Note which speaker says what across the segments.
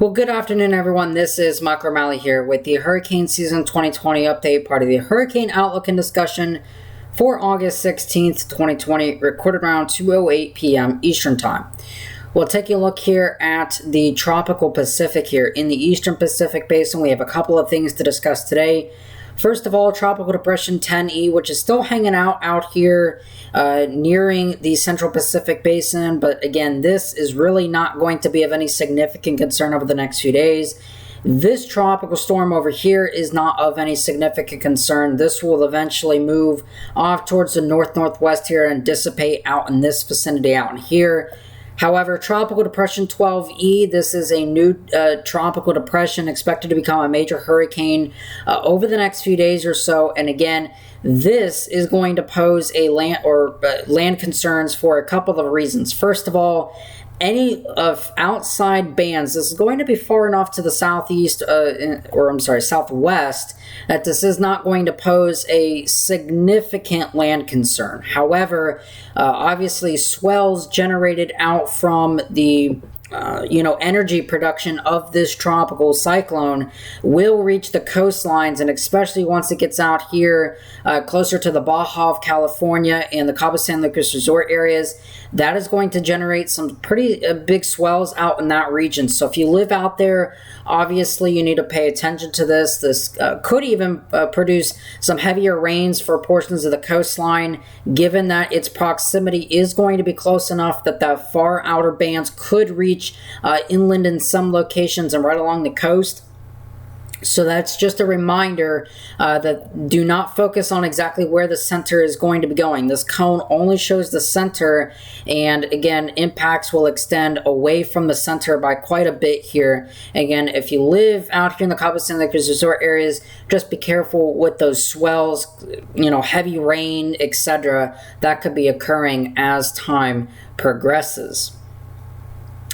Speaker 1: Well, good afternoon, everyone. This is Michael O'Malley here with the Hurricane Season 2020 update, part of the Hurricane Outlook and Discussion for August 16th, 2020, recorded around 2:08 p.m. Eastern Time. We'll take a look here at the tropical Pacific here. In the Eastern Pacific Basin, we have a couple of things to discuss today. First of all, Tropical Depression 10E, which is still hanging out here nearing the Central Pacific Basin. But again, this is really not going to be of any significant concern over the next few days. This tropical storm over here is not of any significant concern. This will eventually move off towards the north-northwest here and dissipate out in this vicinity out in here. However, Tropical Depression 12E, this is a new tropical depression expected to become a major hurricane over the next few days or so. And again, this is going to pose a land concerns for a couple of reasons. First of all, any of outside bands, this is going to be far enough to the southwest, that this is not going to pose a significant land concern. However, obviously swells generated out from the energy production of this tropical cyclone will reach the coastlines, and especially once it gets out here closer to the Baja of California and the Cabo San Lucas resort areas, that is going to generate some pretty big swells out in that region. So if you live out there, obviously you need to pay attention to this. This could even produce some heavier rains for portions of the coastline, given that its proximity is going to be close enough that the far outer bands could reach inland in some locations and right along the coast. So that's just a reminder that do not focus on exactly where the center is going to be going. This cone only shows the center, and again, impacts will extend away from the center by quite a bit here. Again, if you live out here in the Cabo San Lucas resort areas, just be careful with those swells, heavy rain, etc. that could be occurring as time progresses.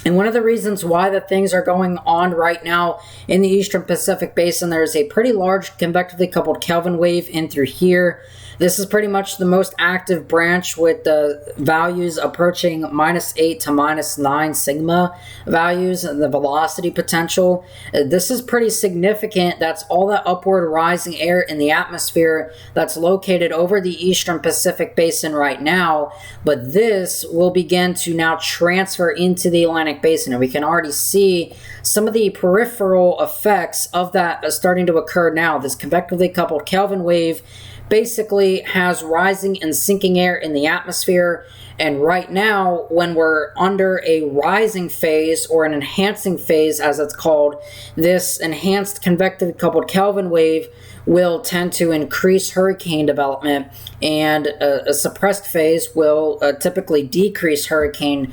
Speaker 1: And one of the reasons why the things are going on right now in the Eastern Pacific Basin, there's a pretty large convectively coupled Kelvin wave in through here. This is pretty much the most active branch with the values approaching -8 to -9 sigma values and the velocity potential. This is pretty significant. That's all that upward rising air in the atmosphere that's located over the Eastern Pacific Basin right now. But this will begin to now transfer into the Atlantic Basin, and we can already see some of the peripheral effects of that starting to occur now. This convectively coupled Kelvin wave basically has rising and sinking air in the atmosphere, and right now when we're under a rising phase or an enhancing phase as it's called, this enhanced convectively coupled Kelvin wave will tend to increase hurricane development, and a suppressed phase will typically decrease hurricane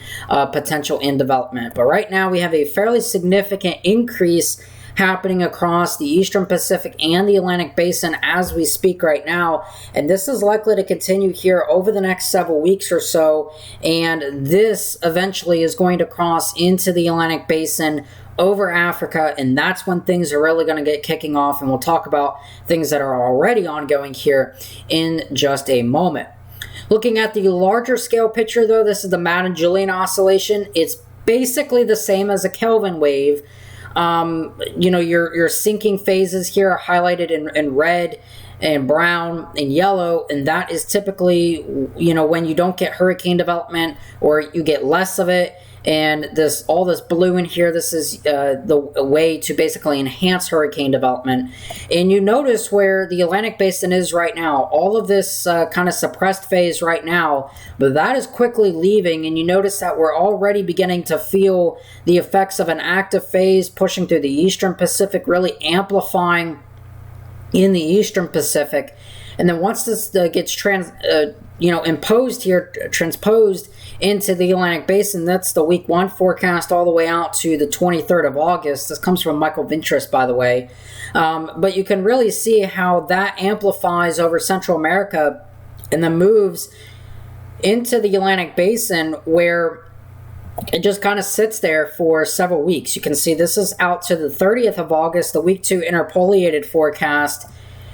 Speaker 1: potential in development. But right now we have a fairly significant increase happening across the Eastern Pacific and the Atlantic Basin as we speak right now, and this is likely to continue here over the next several weeks or so, and this eventually is going to cross into the Atlantic Basin over Africa, and that's when things are really going to get kicking off, and we'll talk about things that are already ongoing here in just a moment. Looking at the larger scale picture though, this is the Madden-Julian oscillation. It's basically the same as a Kelvin wave. Your sinking phases here are highlighted in red and brown and yellow, and that is typically, when you don't get hurricane development or you get less of it. And all this blue in here, this is the way to basically enhance hurricane development. And you notice where the Atlantic Basin is right now, all of this kind of suppressed phase right now, but that is quickly leaving, and you notice that we're already beginning to feel the effects of an active phase pushing through the Eastern Pacific, really amplifying in the Eastern Pacific. And then once this gets transposed into the Atlantic Basin, that's the week 1 forecast all the way out to the 23rd of August. This comes from Michael Vintris, by the way. But you can really see how that amplifies over Central America and then moves into the Atlantic Basin, where it just kind of sits there for several weeks. You can see this is out to the 30th of August, the week 2 interpolated forecast.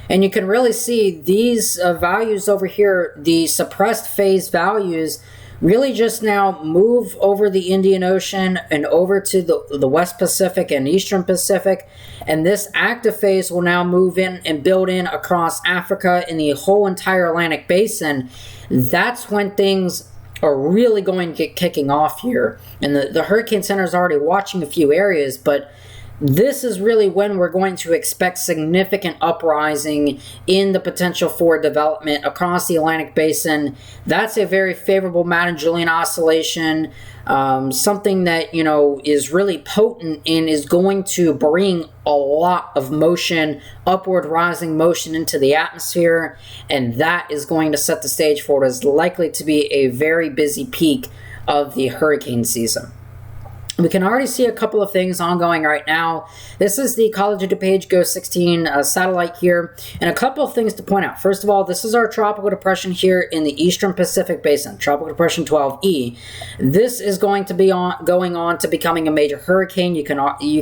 Speaker 1: And you can really see these values over here, the suppressed phase values, really just now move over the Indian Ocean and over to the West Pacific and Eastern Pacific. And this active phase will now move in and build in across Africa and the whole entire Atlantic Basin. That's when things are really going to get kicking off here. And the Hurricane Center is already watching a few areas, but this is really when we're going to expect significant uprising in the potential for development across the Atlantic Basin. That's a very favorable Madden-Julian oscillation, something that, you know, is really potent and is going to bring a lot of motion, upward rising motion into the atmosphere, and that is going to set the stage for what is likely to be a very busy peak of the hurricane season. We can already see a couple of things ongoing right now. This is the College of DuPage GOES 16 satellite here, and a couple of things to point out. First of all, this is our tropical depression here in the Eastern Pacific Basin, Tropical Depression 12E. This is going to be going on to becoming a major hurricane. You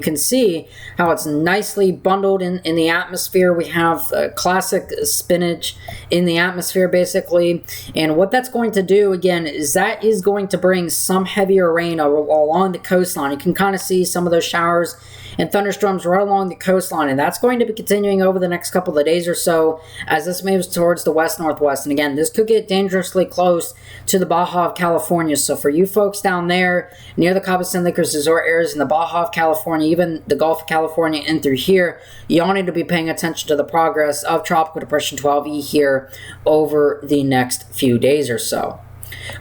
Speaker 1: can see how it's nicely bundled in the atmosphere. We have classic spinach in the atmosphere, basically, and what that's going to do, again, is that is going to bring some heavier rain along the coastline. You can kind of see some of those showers and thunderstorms right along the coastline, and that's going to be continuing over the next couple of days or so as this moves towards the west-northwest. And again, this could get dangerously close to the Baja of California. So for you folks down there near the Cabo San Lucas resort areas in the Baja of California, even the Gulf of California and through here, y'all need to be paying attention to the progress of Tropical Depression 12E here over the next few days or so.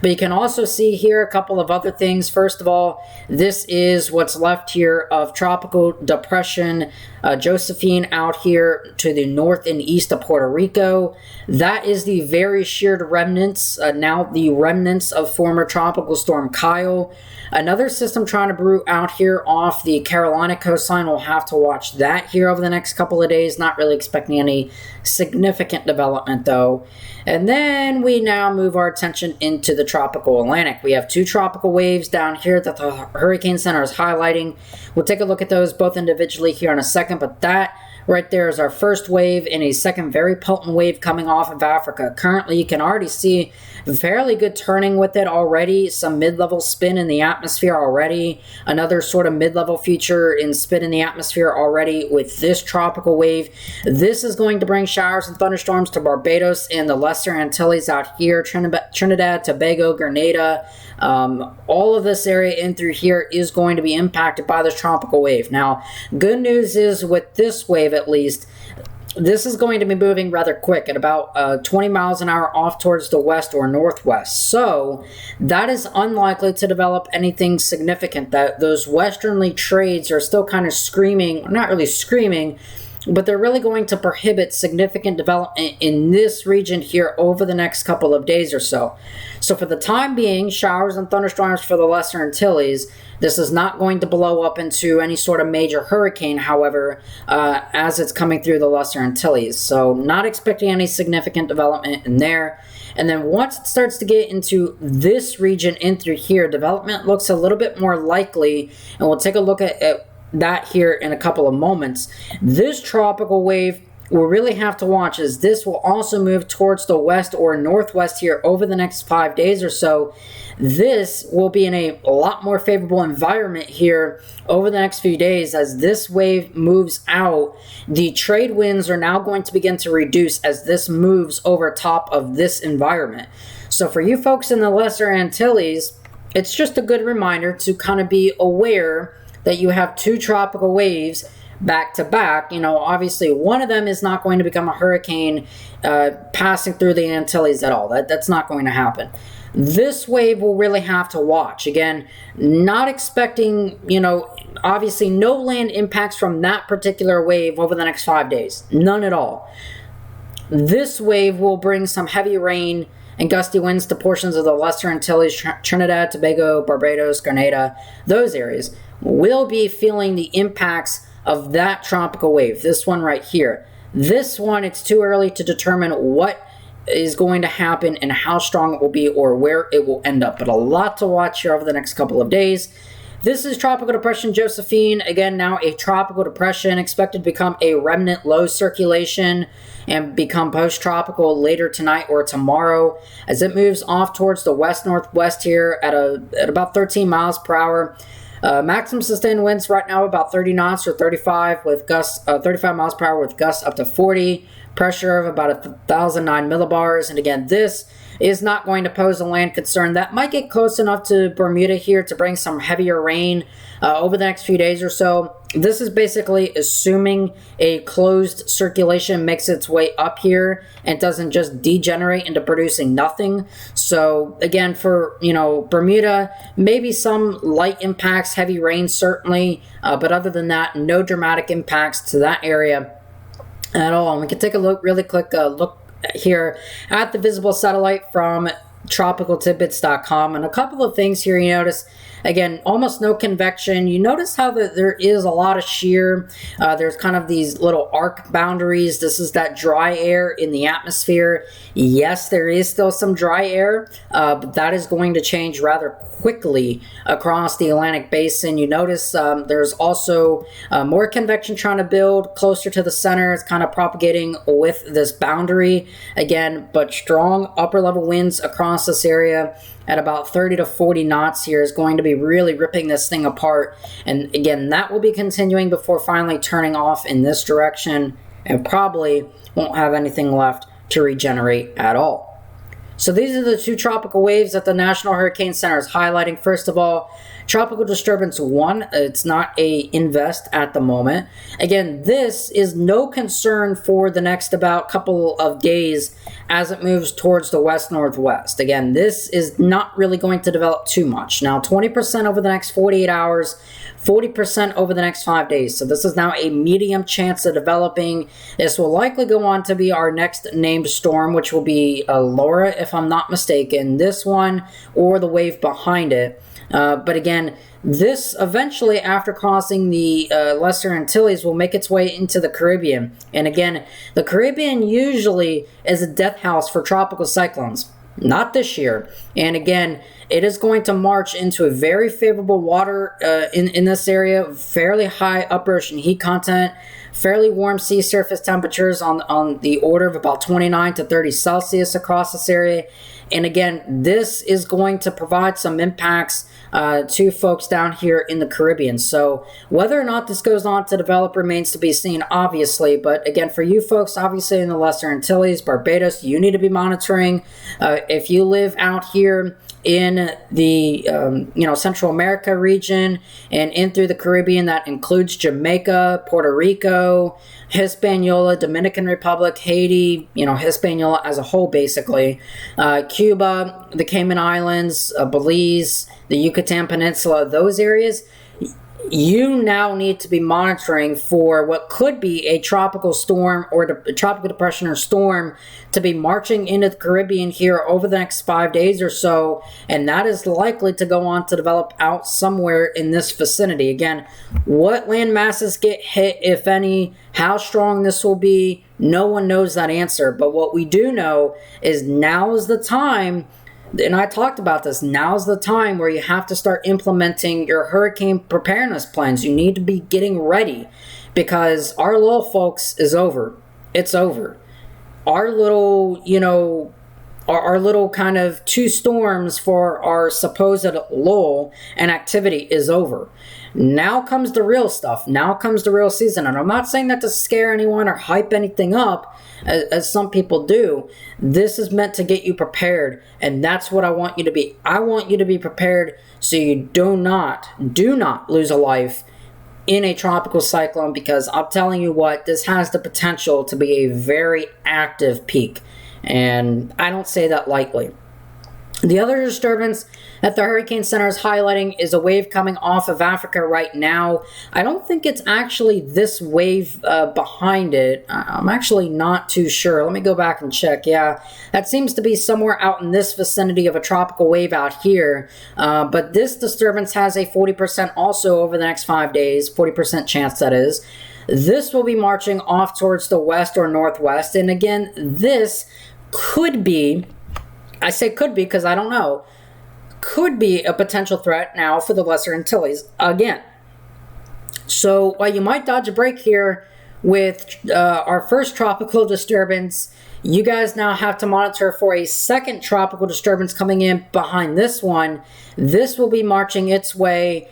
Speaker 1: But you can also see here a couple of other things. First of all, this is what's left here of Tropical Depression Josephine out here to the north and east of Puerto Rico. That is the very sheared remnants, now the remnants of former Tropical Storm Kyle. Another system trying to brew out here off the Carolina coastline. We'll have to watch that here over the next couple of days. Not really expecting any significant development though. And then we now move our attention into the tropical Atlantic. We have two tropical waves down here that the Hurricane Center is highlighting. We'll take a look at those both individually here in a second, but that right there is our first wave and a second very potent wave coming off of Africa. Currently, you can already see fairly good turning with it already, some mid-level spin in the atmosphere already, another sort of mid-level feature in spin in the atmosphere already with this tropical wave. This is going to bring showers and thunderstorms to Barbados and the Lesser Antilles out here, Trinidad, Tobago, Grenada. All of this area in through here is going to be impacted by this tropical wave. Now, good news is with this wave at least, this is going to be moving rather quick at about 20 miles an hour off towards the west or northwest. So that is unlikely to develop anything significant. That those westerly trades are still kind of screaming, not really screaming, but they're really going to prohibit significant development in this region here over the next couple of days or so. So for the time being, showers and thunderstorms for the Lesser Antilles. This is not going to blow up into any sort of major hurricane, however, as it's coming through the Lesser Antilles. So not expecting any significant development in there. And then once it starts to get into this region in through here, development looks a little bit more likely, and we'll take a look at that here in a couple of moments. This tropical wave we'll really have to watch as this will also move towards the west or northwest here over the next 5 days or so. This will be in a lot more favorable environment here over the next few days as this wave moves out. The trade winds are now going to begin to reduce as this moves over top of this environment. So for you folks in the Lesser Antilles, it's just a good reminder to kind of be aware that you have two tropical waves back to back. You know, obviously one of them is not going to become a hurricane passing through the Antilles at all. That's not going to happen. This wave will really have to watch. Again, not expecting, you know, obviously no land impacts from that particular wave over the next 5 days. None at all. This wave will bring some heavy rain and gusty winds to portions of the Lesser Antilles, Trinidad, Tobago, Barbados, Grenada. Those areas will be feeling the impacts of that tropical wave. This one right here. This one, it's too early to determine what is going to happen and how strong it will be or where it will end up. But a lot to watch here over the next couple of days. this is Tropical Depression Josephine. Again, now a tropical depression, expected to become a remnant low circulation and become post-tropical later tonight or tomorrow as it moves off towards the west-northwest here at about 13 miles per hour. Maximum sustained winds right now about 30 knots or 35 with gusts, 35 miles per hour with gusts up to 40. Pressure of about 1,009 millibars. And again, this is not going to pose a land concern. That might get close enough to Bermuda here to bring some heavier rain over the next few days or so. This is basically assuming a closed circulation makes its way up here and doesn't just degenerate into producing nothing. So again, for Bermuda, maybe some light impacts, heavy rain certainly, but other than that, no dramatic impacts to that area at all. And we can take a really quick look here at the visible satellite from tropicaltidbits.com, and a couple of things here you notice. Again, almost no convection. You notice how there is a lot of shear. There's kind of these little arc boundaries. This is that dry air in the atmosphere. Yes, there is still some dry air, but that is going to change rather quickly across the Atlantic Basin. You notice there's also more convection trying to build closer to the center. It's kind of propagating with this boundary again, but strong upper level winds across this area at about 30 to 40 knots here is going to be really ripping this thing apart. And again, that will be continuing before finally turning off in this direction and probably won't have anything left to regenerate at all. So these are the two tropical waves that the National Hurricane Center is highlighting. First of all, Tropical Disturbance 1, it's not a invest at the moment. Again, this is no concern for the next about couple of days as it moves towards the west-northwest. Again, this is not really going to develop too much. Now, 20% over the next 48 hours, 40% over the next 5 days. So this is now a medium chance of developing. This will likely go on to be our next named storm, which will be Laura, if I'm not mistaken. This one or the wave behind it. But again, this eventually, after crossing the Lesser Antilles, will make its way into the Caribbean. And again, the Caribbean usually is a death house for tropical cyclones. Not this year. And again, it is going to march into a very favorable water in this area, fairly high upper ocean heat content, fairly warm sea surface temperatures on the order of about 29 to 30 Celsius across this area. And again, this is going to provide some impacts to folks down here in the Caribbean. So whether or not this goes on to develop remains to be seen, obviously. But again, for you folks, obviously in the Lesser Antilles, Barbados, you need to be monitoring. If you live out here in the Central America region and in through the Caribbean, that includes Jamaica, Puerto Rico, Hispaniola, Dominican Republic, Haiti, Hispaniola as a whole basically, Cuba, the Cayman Islands, Belize, the Yucatan Peninsula, those areas, you now need to be monitoring for what could be a tropical storm or a tropical depression or storm to be marching into the Caribbean here over the next 5 days or so, and that is likely to go on to develop out somewhere in this vicinity. Again, what land masses get hit, if any, how strong this will be, no one knows that answer. But what we do know is now is the time, and I talked about this, now's the time where you have to start implementing your hurricane preparedness plans. You need to be getting ready because our lull, folks, is over. It's over. Our little, our little kind of two storms for our supposed lull and activity is over. Now comes the real stuff. Now comes the real season. And I'm not saying that to scare anyone or hype anything up, as some people do. This is meant to get you prepared, and that's what I want you to be. I want you to be prepared so you do not lose a life in a tropical cyclone, because I'm telling you what, this has the potential to be a very active peak, and I don't say that lightly. The other disturbance that the Hurricane Center is highlighting is a wave coming off of Africa right now. I don't think it's actually this wave behind it. I'm actually not too sure. Let me go back and check. Yeah, that seems to be somewhere out in this vicinity of a tropical wave out here. But this disturbance has a 40% also over the next 5 days, 40% chance that is. This will be marching off towards the west or northwest. And again, this could be, I say could be because I don't know, could be a potential threat now for the Lesser Antilles again. So while you might dodge a break here with our first tropical disturbance, you guys now have to monitor for a second tropical disturbance coming in behind this one. This will be marching its way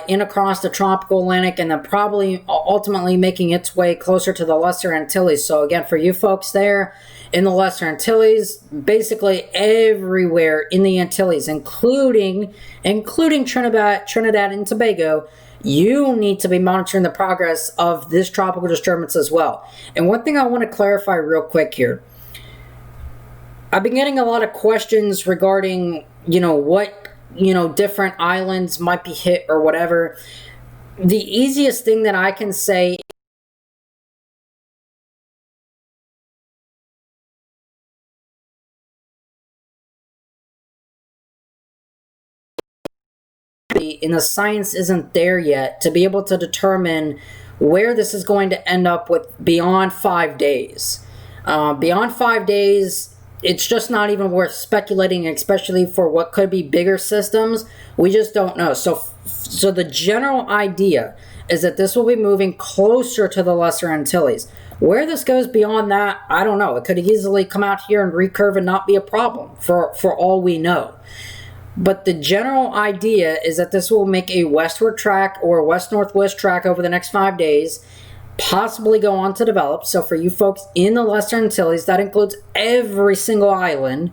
Speaker 1: in across the tropical Atlantic and then probably ultimately making its way closer to the Lesser Antilles. So again, for you folks there in the Lesser Antilles, basically everywhere in the Antilles, including Trinidad and Tobago, you need to be monitoring the progress of this tropical disturbance as well. And one thing I want to clarify real quick here. I've been getting a lot of questions regarding, what, different islands might be hit or whatever. The easiest thing that I can say and the science isn't there yet to be able to determine where this is going to end up with beyond 5 days. Beyond 5 days, it's just not even worth speculating, especially for what could be bigger systems. We just don't know. So the general idea is that this will be moving closer to the Lesser Antilles. Where this goes beyond that, I don't know. It could easily come out here and recurve and not be a problem for all we know. But the general idea is that this will make a westward track or west-northwest track over the next 5 days, possibly go on to develop. So for you folks in the Lesser Antilles, that includes every single island,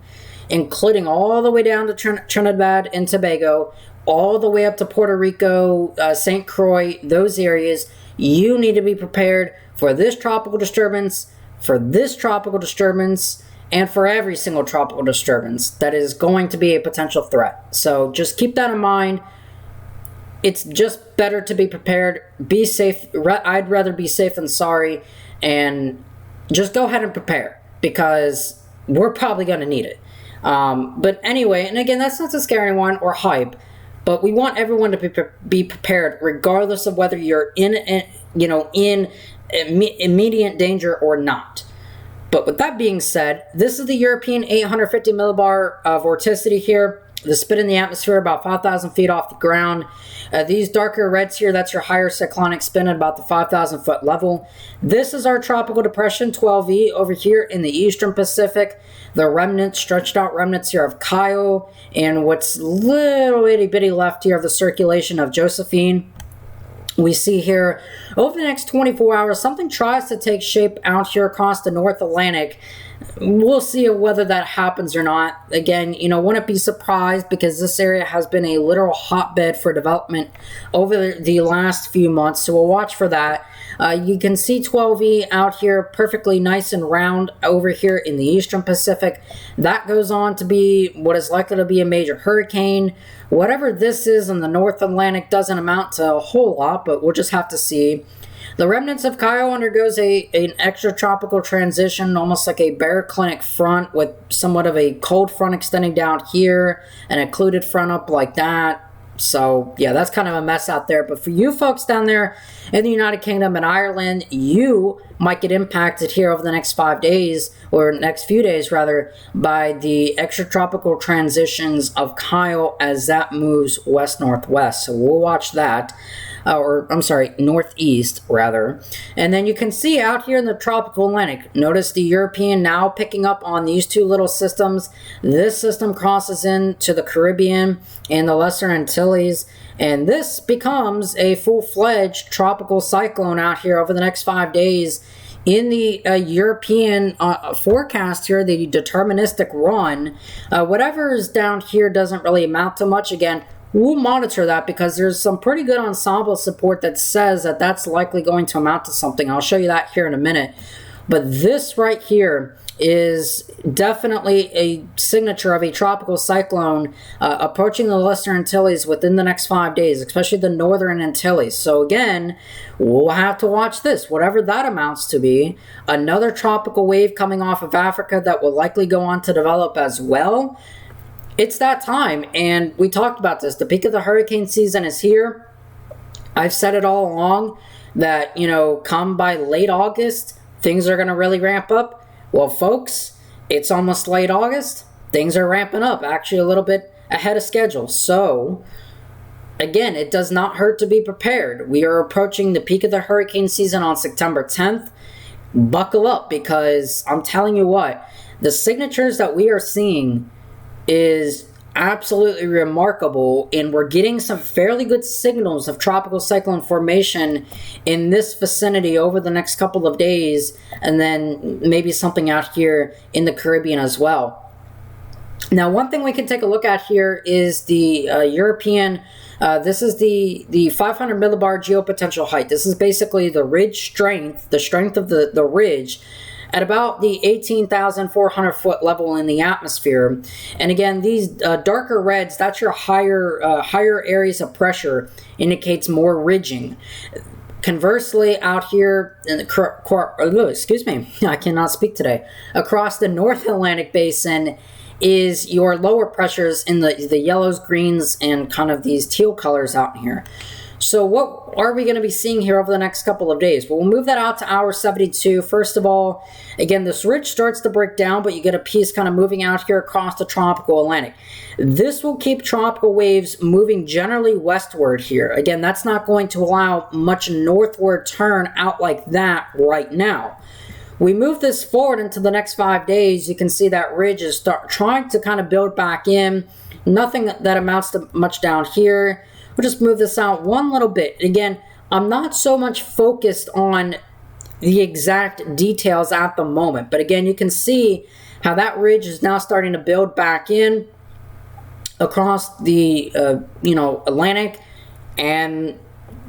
Speaker 1: including all the way down to Trinidad and Tobago, all the way up to Puerto Rico, St. Croix, those areas. You need to be prepared for this tropical disturbance, and for every single tropical disturbance that is going to be a potential threat. So just keep that in mind. It's just better to be prepared. Be safe. I'd rather be safe than sorry. And just go ahead and prepare, because we're probably going to need it. But anyway, and again, that's not to scare anyone or hype, but we want everyone to be prepared regardless of whether you're in immediate danger or not. But with that being said, this is the European 850 millibar vorticity here. The spin in the atmosphere about 5,000 feet off the ground. These darker reds here, that's your higher cyclonic spin at about the 5,000 foot level. This is our tropical depression 12E over here in the eastern Pacific. The remnants, stretched out remnants here of Kyle, and what's little itty bitty left here of the circulation of Josephine. We see here, over the next 24 hours, something tries to take shape out here across the North Atlantic. We'll see whether that happens or not. Again, wouldn't be surprised, because this area has been a literal hotbed for development over the last few months, so we'll watch for that. You can see 12E out here perfectly nice and round over here in the eastern Pacific. That goes on to be what is likely to be a major hurricane. Whatever this is in the North Atlantic doesn't amount to a whole lot, but we'll just have to see. The remnants of Kyle undergoes an extratropical transition, almost like a baroclinic front with somewhat of a cold front extending down here, an occluded front up like that. So, yeah, that's kind of a mess out there. But for you folks down there in the United Kingdom and Ireland, you might get impacted here over the next 5 days, or next few days, rather, by the extratropical transitions of Kyle as that moves west-northwest. So we'll watch that. Northeast, rather. And then you can see out here in the tropical Atlantic, notice the European now picking up on these two little systems. This system crosses into the Caribbean and the Lesser Antilles, and this becomes a full-fledged tropical cyclone out here over the next 5 days. In the European forecast here, the deterministic run, whatever is down here doesn't really amount to much. Again, we'll monitor that, because there's some pretty good ensemble support that says that that's likely going to amount to something. I'll show you that here in a minute. But this right here is definitely a signature of a tropical cyclone approaching the Lesser Antilles within the next 5 days, especially the Northern Antilles. So again, we'll have to watch this, whatever that amounts to be. Another tropical wave coming off of Africa that will likely go on to develop as well. It's that time, and we talked about this. The peak of the hurricane season is here. I've said it all along that, come by late August, things are going to really ramp up. Well, folks, it's almost late August. Things are ramping up, actually a little bit ahead of schedule. So again, it does not hurt to be prepared. We are approaching the peak of the hurricane season on September 10th. Buckle up, because I'm telling you what, the signatures that we are seeing is absolutely remarkable, and we're getting some fairly good signals of tropical cyclone formation in this vicinity over the next couple of days, and then maybe something out here in the Caribbean as well. Now, one thing we can take a look at here is the European, this is the 500 millibar geopotential height. This is basically the ridge strength, the strength of the ridge at about the 18,400 foot level in the atmosphere. And again, these darker reds, that's your higher areas of pressure, indicates more ridging. Conversely, out here in the, excuse me, I cannot speak today, across the North Atlantic Basin is your lower pressures in the yellows, greens, and kind of these teal colors out here. So what are we going to be seeing here over the next couple of days? Well, we'll move that out to hour 72. First of all, again, this ridge starts to break down, but you get a piece kind of moving out here across the tropical Atlantic. This will keep tropical waves moving generally westward here. Again, that's not going to allow much northward turn out like that right now. We move this forward into the next 5 days. You can see that ridge is trying to kind of build back in. Nothing that amounts to much down here. We'll just move this out one little bit. Again, I'm not so much focused on the exact details at the moment, but again, you can see how that ridge is now starting to build back in across the Atlantic, and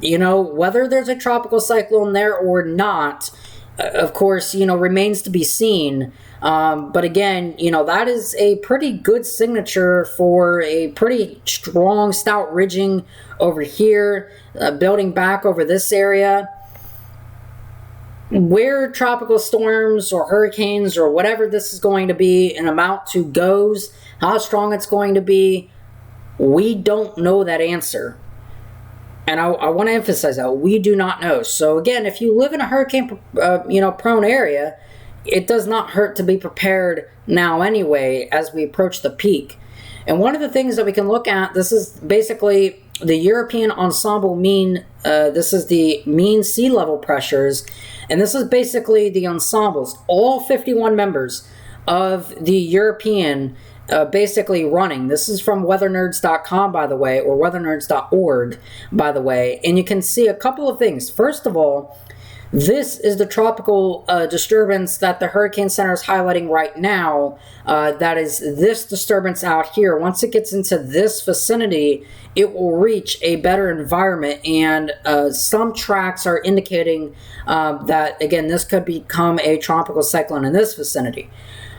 Speaker 1: whether there's a tropical cyclone there or not, of course, remains to be seen. But again, that is a pretty good signature for a pretty strong, stout ridging over here, building back over this area. Where tropical storms or hurricanes or whatever this is going to be an amount to goes, how strong it's going to be, we don't know that answer. And I want to emphasize that we do not know. So again, if you live in a hurricane, prone area, it does not hurt to be prepared now anyway as we approach the peak. And one of the things that we can look at, this is basically the European ensemble mean. This is the mean sea level pressures, and this is basically the ensembles. All 51 members of the European basically running. This is from weathernerds.com, by the way, or weathernerds.org, by the way. And you can see a couple of things. First of all, this is the tropical disturbance that the Hurricane Center is highlighting right now. That is this disturbance out here. Once it gets into this vicinity, it will reach a better environment. And some tracks are indicating that, again, this could become a tropical cyclone in this vicinity.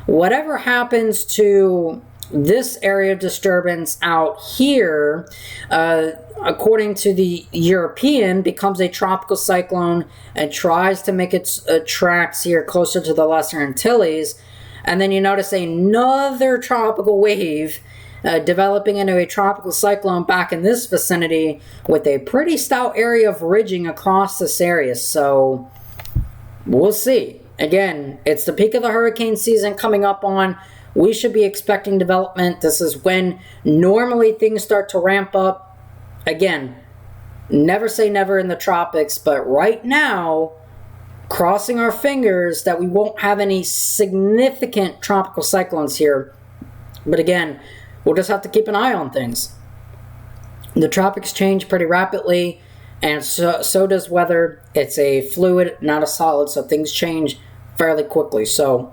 Speaker 1: Whatever happens to this area of disturbance out here, according to the European, becomes a tropical cyclone and tries to make its tracks here closer to the Lesser Antilles. And then you notice another tropical wave developing into a tropical cyclone back in this vicinity with a pretty stout area of ridging across this area. So we'll see. Again, it's the peak of the hurricane season coming up on. We should be expecting development. This is when normally things start to ramp up. Again, never say never in the tropics, but right now, crossing our fingers that we won't have any significant tropical cyclones here. But again, we'll just have to keep an eye on things. The tropics change pretty rapidly, and so does weather. It's a fluid, not a solid, so things change fairly quickly. So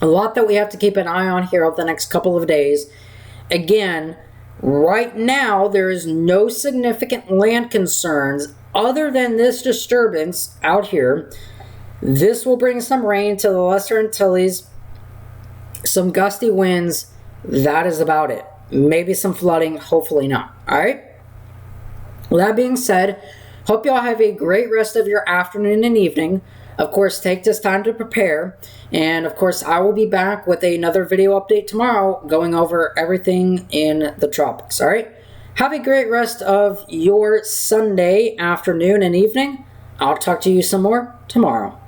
Speaker 1: a lot that we have to keep an eye on here over the next couple of days. Again, right now there is no significant land concerns other than this disturbance out here. This will bring some rain to the Lesser Antilles, some gusty winds. That is about it. Maybe some flooding, hopefully not. All right? With that being said, hope y'all have a great rest of your afternoon and evening. Of course, take this time to prepare. And of course, I will be back with another video update tomorrow going over everything in the tropics. All right? Have a great rest of your Sunday afternoon and evening. I'll talk to you some more tomorrow.